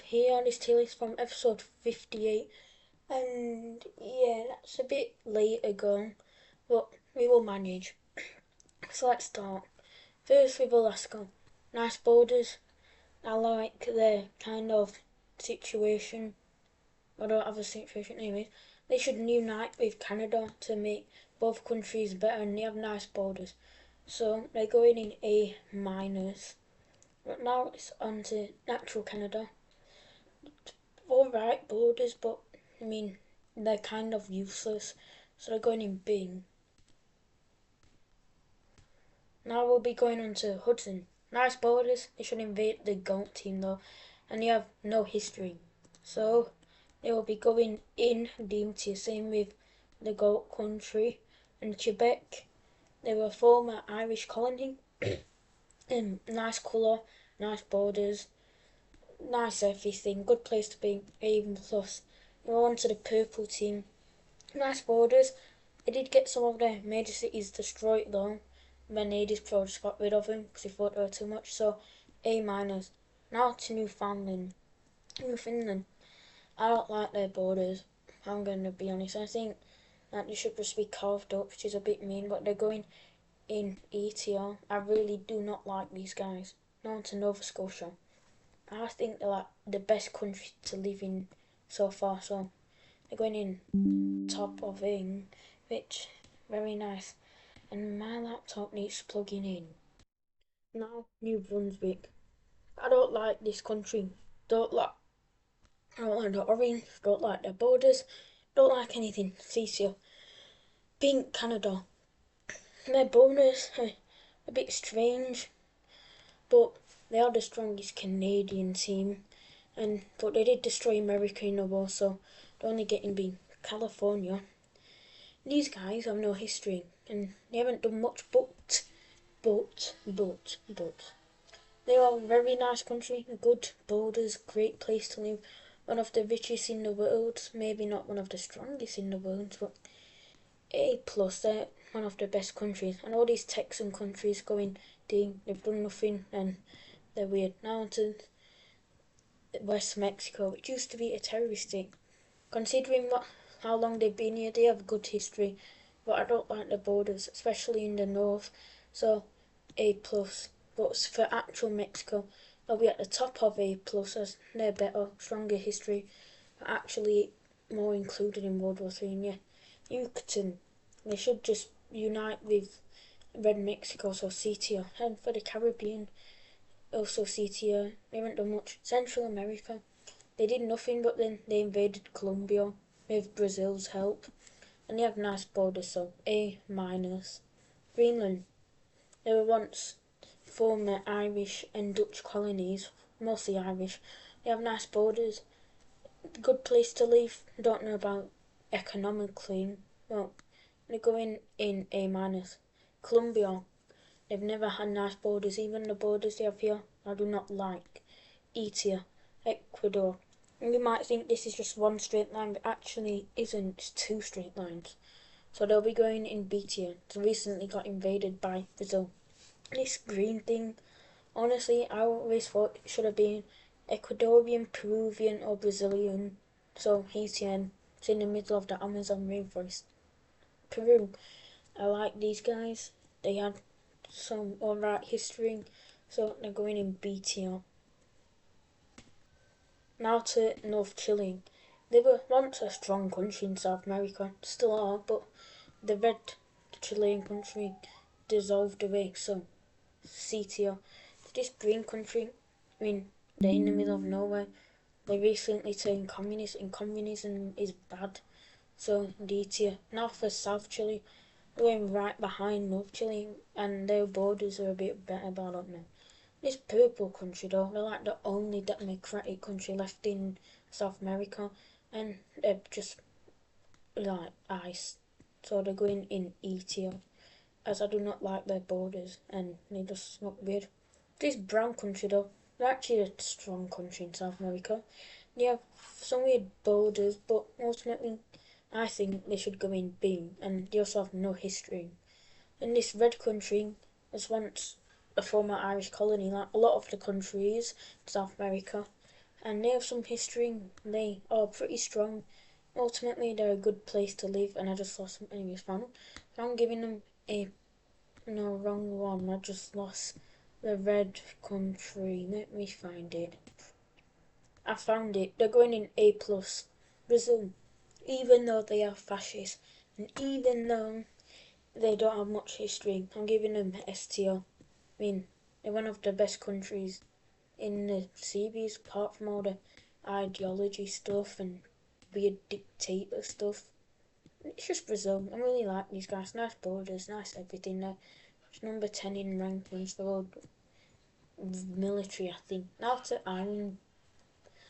here. This tale is from episode 58, and yeah, that's a bit late ago, but we will manage. So let's start. First with Alaska. Nice borders. I like their kind of situation. I don't have a situation anyways. They should unite with Canada to make both countries better, and they have nice borders. So they're going in A minus. But now it's on to natural Canada. Alright borders, but I mean, they're kind of useless, so they're going in B. Now we'll be going on to Hudson. Nice borders, they should invade the GOAT team though, and they have no history. So they will be going in D tier, same with the GOAT country. And Quebec, they were a former Irish colony. Nice colour, nice borders, nice everything, good place to be, A plus. We're on to the purple team. Nice borders. They did get some of their major cities destroyed though, when Addizpros just got rid of them because they thought they were too much, so A minus. Now to Newfoundland. Newfoundland. I don't like their borders, I'm going to be honest. I think that they should just be carved up, which is a bit mean, but they're going in E tier. I really do not like these guys. Now to Nova Scotia. I think they're like the best country to live in so far, so they're going in top of A, which very nice. And my laptop needs plugging in. Now New Brunswick. I don't like this country. Don't like I don't like the orange, don't like their borders, don't like anything. CCO. Pink Canada. Their borders are a bit strange, but they are the strongest Canadian team, but they did destroy America in the war, so they're only getting B. California. These guys have no history, and they haven't done much, but they are a very nice country, good borders, great place to live, one of the richest in the world, maybe not one of the strongest in the world, but A plus, they're one of the best countries. And all these Texan countries going D, they've done nothing and they're weird. Now to West Mexico, which used to be a terrorist state. Considering how long they've been here, they have good history, but I don't like the borders, especially in the north, so A plus. But for actual Mexico, they'll be at the top of A plus as they're better, stronger history, but actually more included in World War III. And yeah, Yucatan, they should just unite with Red Mexico, so C tier. And for the Caribbean, also C tier. They haven't done much. Central America, they did nothing, but then they invaded Colombia with Brazil's help, and they have nice borders, so A minus. Greenland, they were once former Irish and Dutch colonies, mostly Irish. They have nice borders, good place to live. Don't know about economically. Well, they're going in A minus. Colombia, they've never had nice borders. Even the borders they have here, I do not like. E tier. Ecuador. And you might think this is just one straight line, but actually isn't. It's two straight lines. So they'll be going in B tier. It's recently got invaded by Brazil. This green thing, honestly, I always thought it should have been Ecuadorian, Peruvian, or Brazilian. So Haitian. It's in the middle of the Amazon rainforest. Peru, I like these guys. They had some alright history, so they're going in B tier. Now to North Chile. They were once a strong country in South America, still are, but the red Chilean country dissolved away, so C tier. This green country, I mean, they're in the middle of nowhere. They recently turned communist, and communism is bad, so D tier. Now for South Chile, going right behind North Chile, and their borders are a bit better, but I don't know. This purple country though, they're like the only democratic country left in South America, and they're just like ice. So they're going in E tier, as I do not like their borders, and they just look weird. This brown country though, they're actually a strong country in South America. They have some weird borders, but ultimately I think they should go in B, and they also have no history. And this red country was once a former Irish colony, like a lot of the countries in South America. and they have some history. They are pretty strong. Ultimately, they're a good place to live, and I just lost some enemies final. So I'm giving them a no wrong one. I just lost the red country. Let me find it. I found it. They're going in A plus. Brazil, even though they are fascist, and even though they don't have much history, I'm giving them S tier. I mean, they're one of the best countries in the series, apart from all the ideology stuff and weird dictator stuff. It's just Brazil. I really like these guys. Nice borders, nice everything. They're number 10 in rankings. They're all military, I think. Now to Ireland.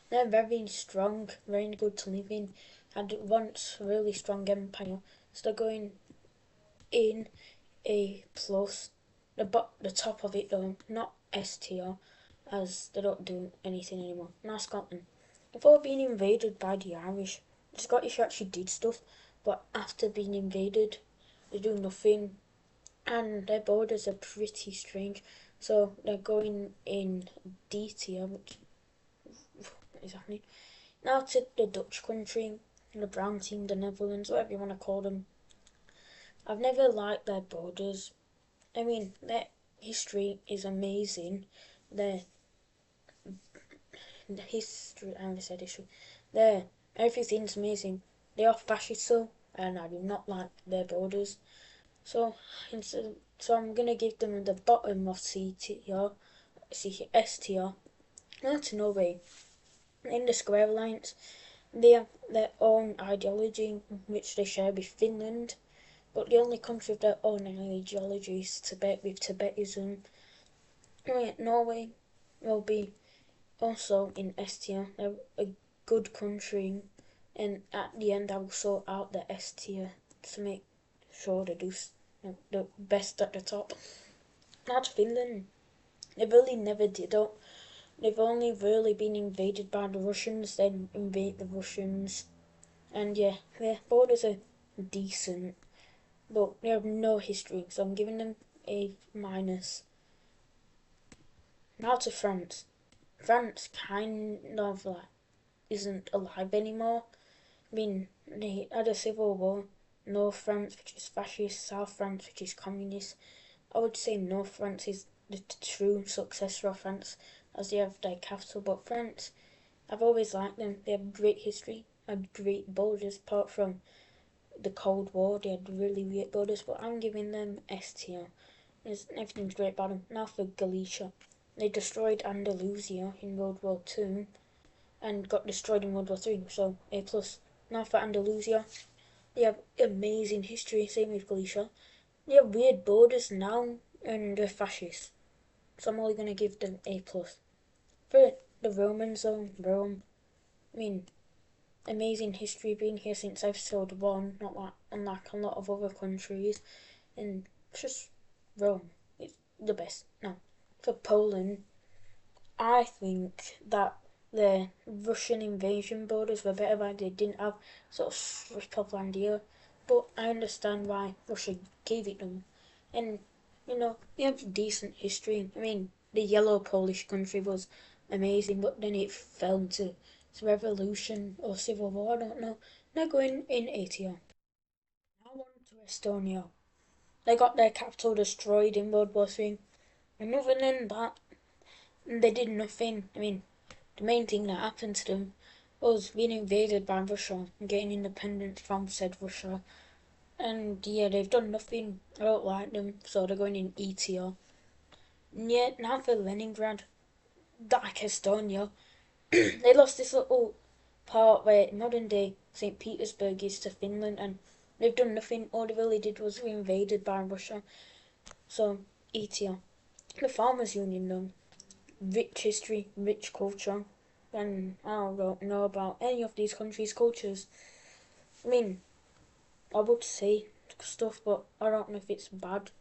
They're very strong, very good to live in. Had once a really strong empire. So they're going in A plus. The top of it though, not S tier, as they don't do anything anymore. Now Scotland. Before being invaded by the Irish, the Scottish actually did stuff, but after being invaded, they do nothing, and their borders are pretty strange. So they're going in D tier, which is happening. Now to the Dutch country, the brown team, the Netherlands, whatever you want to call them. I've never liked their borders. I mean, their history is amazing. Their history, I haven't said history. Their everything's amazing. They are fascist, so, and I do not like their borders. So, so I'm gonna give them the bottom of C tier, S tier. Now to Norway. In the Square Alliance, they have their own ideology, which they share with Finland. But the only country with their own ideology is Tibet, with Tibetism. Norway will be also in S tier. They're a good country, and at the end I will sort out the S tier to make sure they do the best at the top. Not Finland. They really never did up. They've only really been invaded by the Russians, then invade the Russians. And yeah, their borders are decent, but they have no history, so I'm giving them A minus. Now to France. France kind of like isn't alive anymore. I mean, they had a civil war. North France, which is fascist, South France, which is communist. I would say North France is the true successor of France, as they have their capital. But France, I've always liked them. They have great history, had great borders. Apart from the Cold War, they had really weird borders. But I'm giving them S tier. Everything's great about them. Now for Galicia. They destroyed Andalusia in World War II and got destroyed in World War III, so A plus. Now for Andalusia. They have amazing history, same with Galicia. They have weird borders now, and they're fascist. So I'm only going to give them A plus. For the Romans though, Rome, I mean, amazing history, been here since episode 1, not like, unlike a lot of other countries, and it's just Rome. It's the best. Now, for Poland, I think that the Russian invasion borders were better, but they didn't have sort of strip of land here. But I understand why Russia gave it them. And, they have decent history. I mean, the yellow Polish country was amazing, but then it fell into revolution or civil war, I don't know. They're going in A tier. Now on to Estonia. They got their capital destroyed in World War III. And other than that, they did nothing. I mean, the main thing that happened to them was being invaded by Russia and getting independence from said Russia. And yeah, they've done nothing. I don't like them, so they're going in E tier. And yeah, now for Leningrad, like Estonia, they lost this little part where modern day St. Petersburg is to Finland, and they've done nothing. All they really did was be invaded by Russia. So, E tier. The Farmers Union, though, rich history, rich culture, and I don't know about any of these countries' cultures. I mean, I would say stuff, but I don't know if it's bad.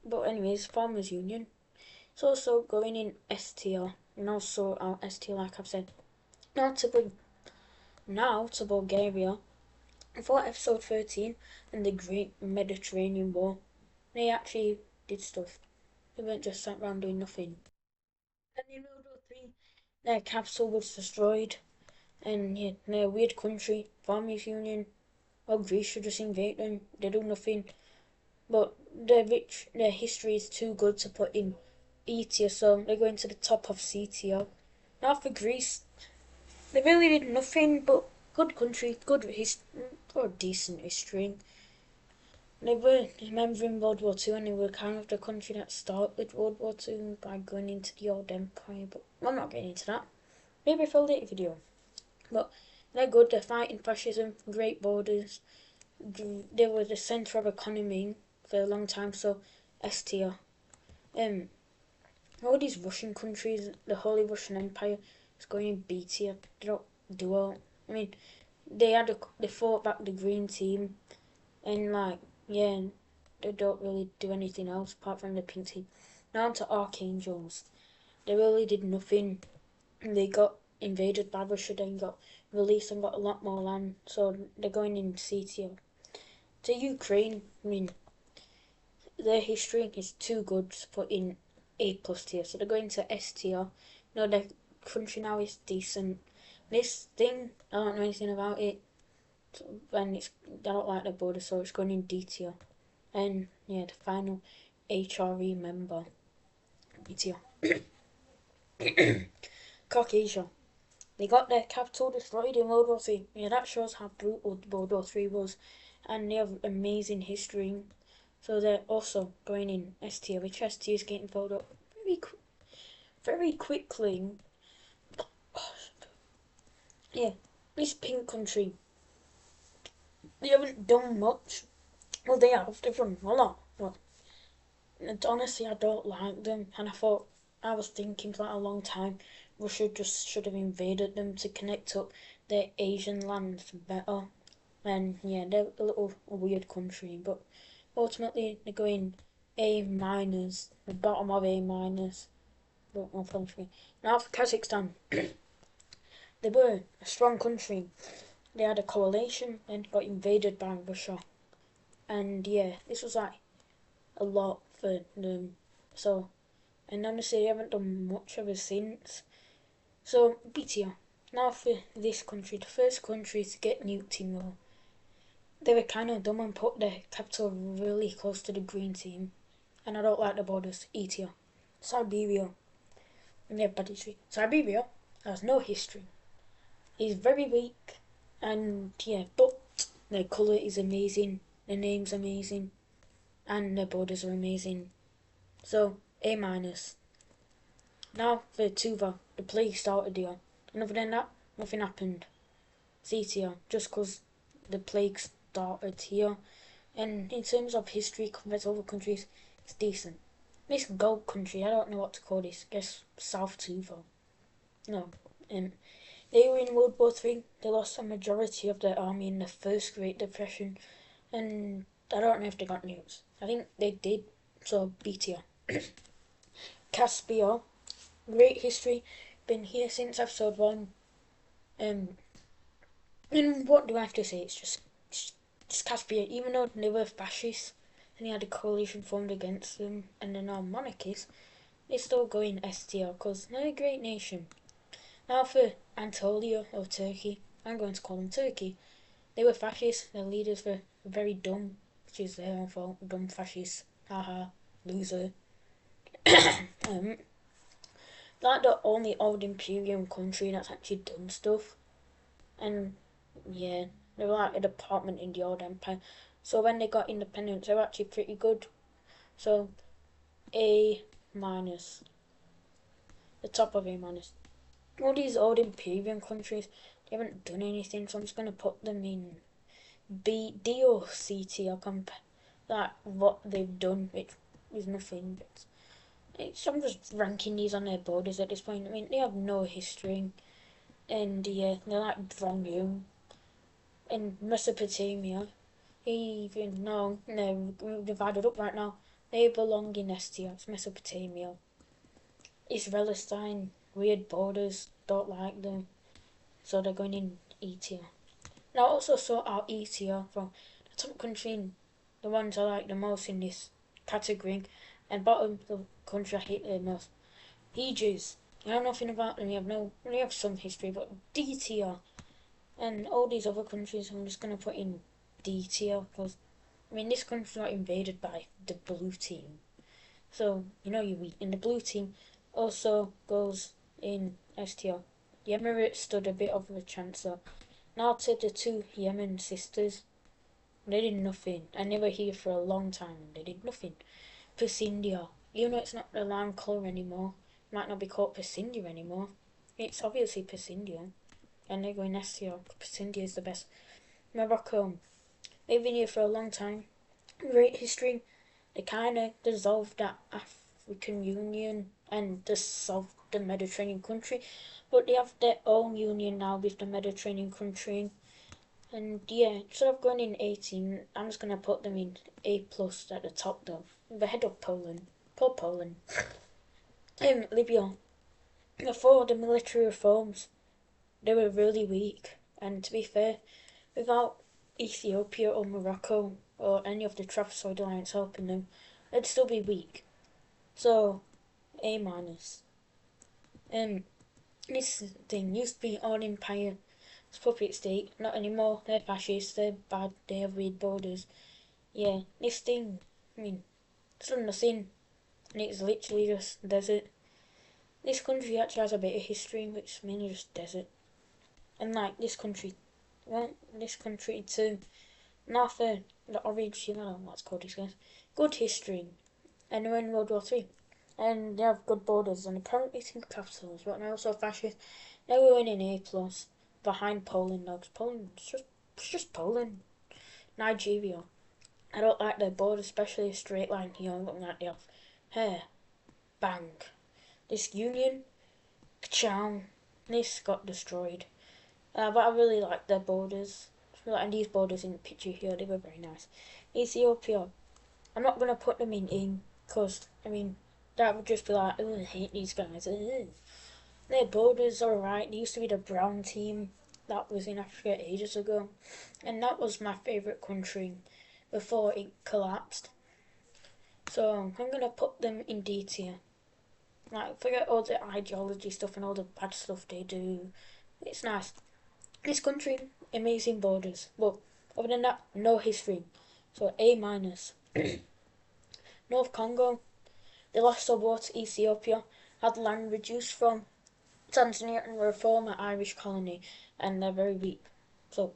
But anyways, Farmers Union. It's also going in S tier, and also S tier, like I've said. Now to Bulgaria. For episode 13 and the Great Mediterranean War, they actually did stuff. They weren't just sat around doing nothing. And in World War III, their capital was destroyed, and yeah, they're a weird country. Farmers Union, well, Greece should just invade them. They do nothing. But their history is too good to put in E tier, so they're going to the top of C tier. Now for Greece, they really did nothing, but good country, or decent history. They were remembering World War Two, and they were kind of the country that started World War Two by going into the old empire. But I'm not getting into that. Maybe for a later video. But they're good. They're fighting fascism, great borders. They were the centre of economy for a long time. So S tier. All these Russian countries, the Holy Russian Empire, is going in B tier. They don't do well. I mean, they fought back the green team, and like yeah, they don't really do anything else apart from the pink team. Now on to Archangels. They really did nothing. They got invaded by Russia, then got released and got a lot more land, so they're going in C tier. To Ukraine, I mean, their history is too good to put in A plus tier, so they're going to S tier. No, their country now is decent. This thing, I don't know anything about it, and I don't like the border, so it's going in D tier. And yeah, the final HRE member, B tier. Caucasia. They got their capital destroyed in World War Three. Yeah, that shows how brutal World War Three was, and they have amazing history. So they're also going in S tier, which S tier is getting filled up very quickly. Yeah, this pink country, they haven't done much. Well, they have. They've done a lot. But honestly, I don't like them, and I was thinking for a long time, Russia just should have invaded them to connect up their Asian lands better. And yeah, they're a little weird country, but ultimately they're going A minus, the bottom of A minus. But unfortunately, now for Kazakhstan, they were a strong country. They had a coalition and got invaded by Russia, and yeah, this was like a lot for them. So, and honestly, they haven't done much ever since. So, B tier. Now for this country, the first country to get nuked Timor. They were kind of dumb and put their capital really close to the green team, and I don't like the borders. E tier. Siberia. And they have bad history. Siberia has no history. It's very weak, and yeah, but their colour is amazing, their name's amazing, and their borders are amazing. So, A minus. Now for Tuva, the plague started here. And other than that, nothing happened. C tier, just because the plague started here. And in terms of history compared to other countries, it's decent. This gold country, I don't know what to call this. I guess South Tuva. No. They were in World War Three. They lost a majority of their army in the first Great Depression. And I don't know if they got news. I think they did. So B tier. Caspia, great history. Been here since episode 1. And what do I have to say? It's just Caspia. Even though they were fascists and they had a coalition formed against them and they're now monarchies, they're still going S tier because they're a great nation. Now for Anatolia or Turkey. I'm going to call them Turkey. They were fascists. Their leaders were very dumb, which is their own fault. Dumb fascists. Haha. Loser. Like the only old imperial country that's actually done stuff. And yeah, they were like a department in the old empire. So when they got independence, they were actually pretty good. So A minus, the top of A minus. All these old imperial countries, they haven't done anything, so I'm just gonna put them in D or C tier. Like what they've done, which is nothing. I'm just ranking these on their borders at this point. I mean, they have no history, and yeah, they're like Drongyu in Mesopotamia. Even though they're divided up right now, they belong in S tier. It's Mesopotamia. Israelistine, weird borders, don't like them, so they're going in E tier. And I also sort out E tier from the top country, the ones I like the most in this category, and bottom, the country I hate the most. Aegis. I know nothing about them. We have some history, but D tier and all these other countries. I'm just gonna put in D tier because I mean this country's not invaded by the blue team, so you know you weak. And the blue team also goes in S tier. The Emirates stood a bit of a chance though. Now to the two Yemen sisters. They did nothing, and they were here for a long time. And they did nothing. Persindia, even though it's not the lime colour anymore, it might not be called Persindia anymore. It's obviously Persindia, and they're going S tier. Persindia is the best. Morocco, they've been here for a long time. Great history. They kind of dissolved that African Union and dissolved the Mediterranean country, but they have their own union now with the Mediterranean country. And yeah, instead of going in 18, I'm just gonna put them in A plus at the top though. The head of Poland. Poor Poland. Libya. Before the military reforms, they were really weak. And to be fair, without Ethiopia or Morocco or any of the Trapezoid Alliance helping them, they'd still be weak. So, A minus. This thing used to be all empire. It's puppet state. Not anymore. They're fascists. They're bad. They have weird borders. Yeah, this thing. I mean, it's done nothing, and it's literally just desert. This country actually has a bit of history, which is mainly just desert. And like this country, well, this country too. Now for the orange, I don't know what's called these guys. Good history, and they're in World War Three, and they have good borders, and apparently two capitals. But they're also fascist. They were in A plus behind Poland though, 'cause Poland's just Poland. Nigeria. I don't like their border, especially a straight line here, looking like they have hair. Bang. This union, ka-chow, this got destroyed. But I really like their borders. And these borders in the picture here, they were very nice. Ethiopia, I'm not going to put them in, because, I mean, that would just be like, oh, I hate these guys. Ugh. Their borders are alright. They used to be the brown team that was in Africa ages ago. And that was my favourite country before it collapsed. So I'm going to put them in D tier. Like, forget all the ideology stuff and all the bad stuff they do. It's nice. This country, amazing borders. But other than that, no history. So A minus. North Congo, they lost the war to Ethiopia, had land reduced from Tanzania and were a former Irish colony, and they're very weak. So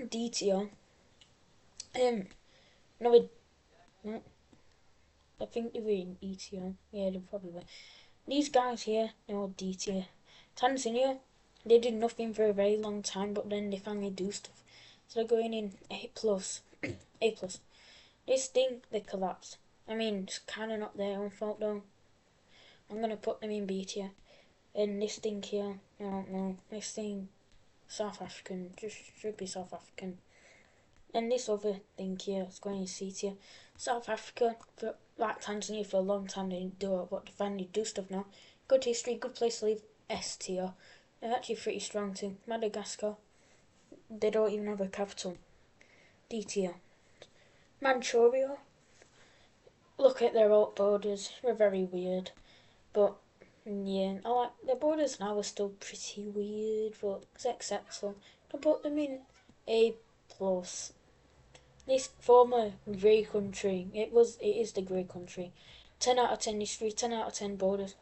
D tier. No, I think they were in E tier. Yeah, they probably were. These guys here, they're all D tier. Tanzania, they did nothing for a very long time, but then they finally do stuff. So they're going in A plus. A plus. This thing, they collapsed. I mean, it's kind of not their own fault though. I'm gonna put them in B tier. And this thing here, I don't know. This thing, South African, just should be South African. And this other thing here is going in C tier. South Africa, for like Tanzania for a long time they didn't do it, but they finally do stuff now. Good history, good place to live, S tier. They're actually pretty strong too. Madagascar, they don't even have a capital. D tier. Manchuria, look at their old borders, they're very weird. But yeah, I like their borders now are still pretty weird, but it's acceptable. I put them in A plus. This former grey country, it is the grey country. 10 out of 10 history, 10 out of 10 borders.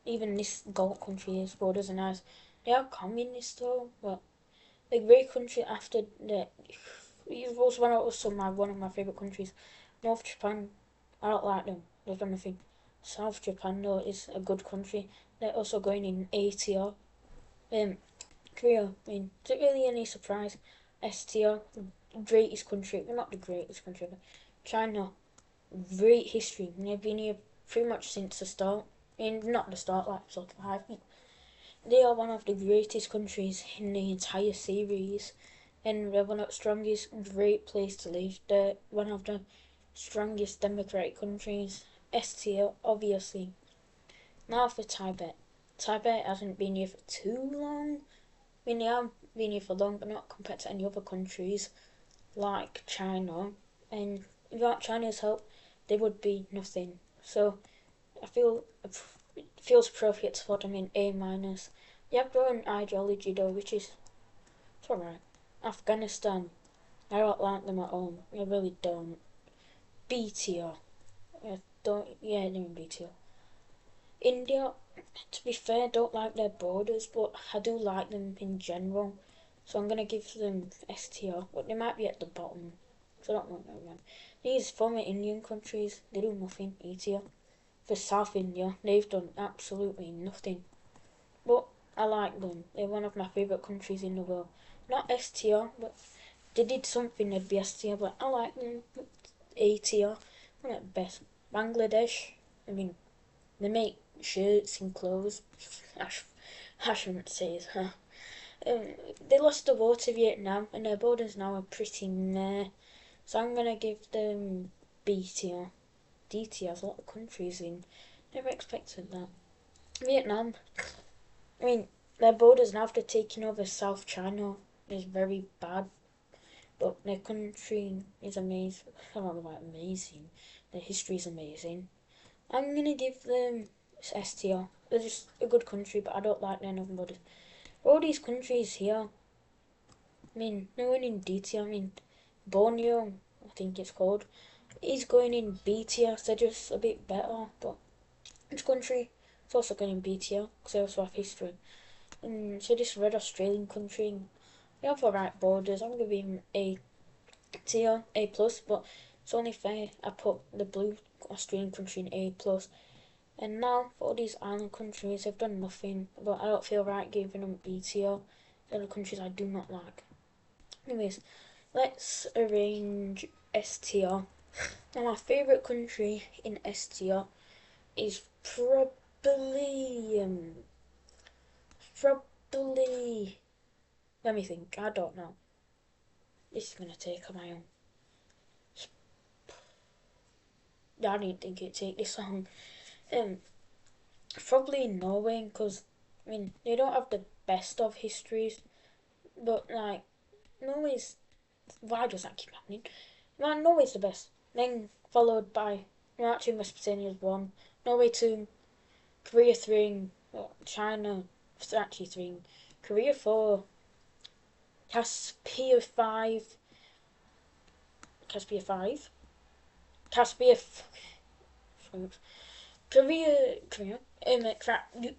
Even this gold country, its borders are nice. They are communist though, but the grey country after the, it was one of my favourite countries. North Japan, I don't like them, they've done nothing. South Japan though is a good country. They're also going in A tier. Korea, I mean, is it really any surprise? S tier, greatest country, well not the greatest country, but China, great history. They've been here pretty much since the start. I mean, not the start, like sort of high. They are one of the greatest countries in the entire series, and they're one of the strongest. Great place to live. They're one of the strongest democratic countries. S tier, obviously. Now for Tibet. Tibet hasn't been here for too long. I mean, they have been here for long, but not compared to any other countries like China. And without China's help, they would be nothing. So I feel feels appropriate to put them in A minus. They have their own ideology though, which is it's alright. Afghanistan, I don't like them at all. I really don't. B tier. I don't. Yeah, they're in B tier. India, to be fair, don't like their borders, but I do like them in general. So I'm gonna give them S tier, but they might be at the bottom. So I don't want that one. These former Indian countries, they do nothing. E tier. For South India, they've done absolutely nothing. But I like them. They're one of my favourite countries in the world. Not S tier, but they did something they'd be S tier, but I like them. A tier. One at best. Bangladesh, I mean, they make shirts and clothes. I shouldn't say it, huh? They lost the war to Vietnam, and their borders now are pretty meh. So I'm gonna give them B tier. D tier has a lot of countries in. Never expected that. Vietnam, I mean, their borders now after taking over South China is very bad, but their country is amazing. I don't know about amazing. Their history is amazing. I'm gonna give them S tier. They're just a good country, but I don't like their northern borders. All these countries here, I mean, no one in D tier. I mean, Borneo, I think it's called, is going in B tier, so they're just a bit better. But this country is also going in B tier because they also have history. And so this red Australian country, they have alright borders. I'm gonna give him A tier, A plus, but it's only fair I put the blue Australian country in A plus. And now for all these island countries, they've done nothing, but I don't feel right giving them B tier. They're the countries I do not like. Anyways, let's arrange S tier. Now my favourite country in S tier is probably, let me think, I don't know. This is gonna take a while. I didn't think it'd take this long. Probably Norway, because, I mean, they don't have the best of histories, but, like, Norway's, why does that keep happening? Man, Norway's the best. Then followed by, no, actually Mesopotamia's 1, Norway 2, Korea 3, China actually 3, Korea 4, Caspia 5, Caspia 5, Caspia,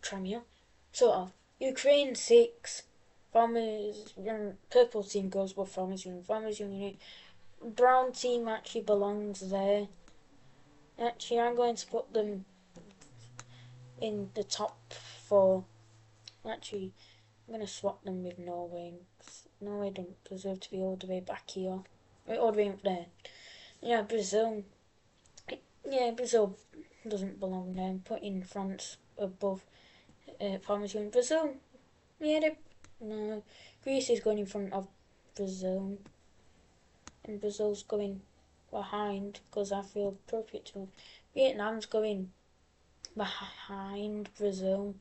Crimea, sort of. Ukraine 6, Farmers, purple team goes with Farmers Union 8. Brown team actually belongs there. Actually, I'm going to put them in the top 4. Actually, I'm going to swap them with Norway. Norway don't deserve to be all the way back here. All the way up there. Yeah, Brazil. Yeah, Brazil doesn't belong there. I'm putting France above Farmers Union. Brazil. Yeah, no. Greece is going in front of Brazil. And Brazil's going behind because I feel appropriate to. Vietnam's going behind Brazil.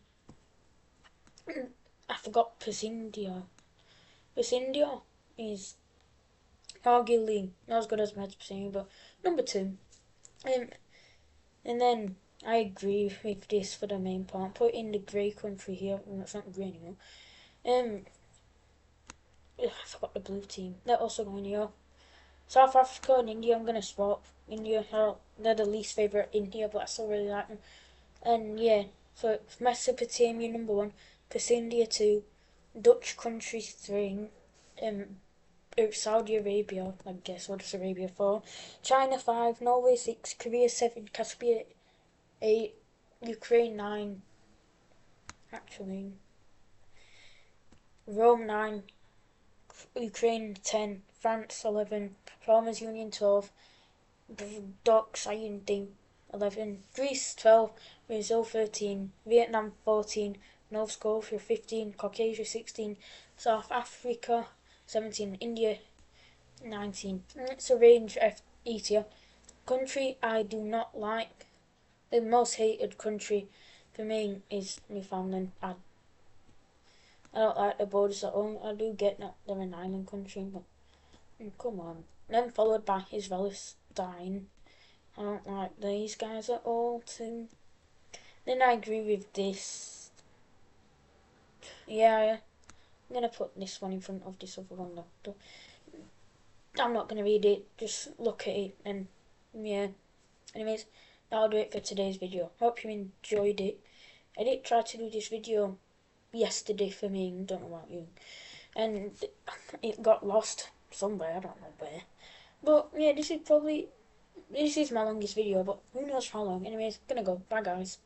I forgot India. India is arguably not as good as Mesopotamia, but number 2. And then I agree with this for the main part. Put in the grey country here. Well, it's not grey anymore. I forgot the blue team. They're also going here. South Africa and India, I'm gonna swap. India, they're the least favourite in here, but I still really like them. And yeah, so Mesopotamia number 1, India 2, Dutch country 3, Saudi Arabia, I guess, what is Arabia 4, China 5, Norway 6, Korea 7, Caspia 8, Ukraine 9, actually, Rome 9, Ukraine 10, France 11, Farmers Union 12, Docs IND 11, Greece 12, Brazil 13, Vietnam 14, North Scotia 15, Caucasia 16, South Africa 17, India 19. Let's arrange E tier. Country I do not like. The most hated country for me is Newfoundland. I don't like the borders at all. I do get that they're an island country, but come on. Then followed by Israelstein. I don't like these guys at all too. Then I agree with this. Yeah, I'm gonna put this one in front of this other one though. I'm not gonna read it, just look at it and yeah. Anyways, that'll do it for today's video. Hope you enjoyed it. I did try to do this video yesterday for me, don't know about you. And it got lost somewhere, I don't know where. But yeah, this is my longest video, but who knows how long. Anyways, gonna go. Bye guys.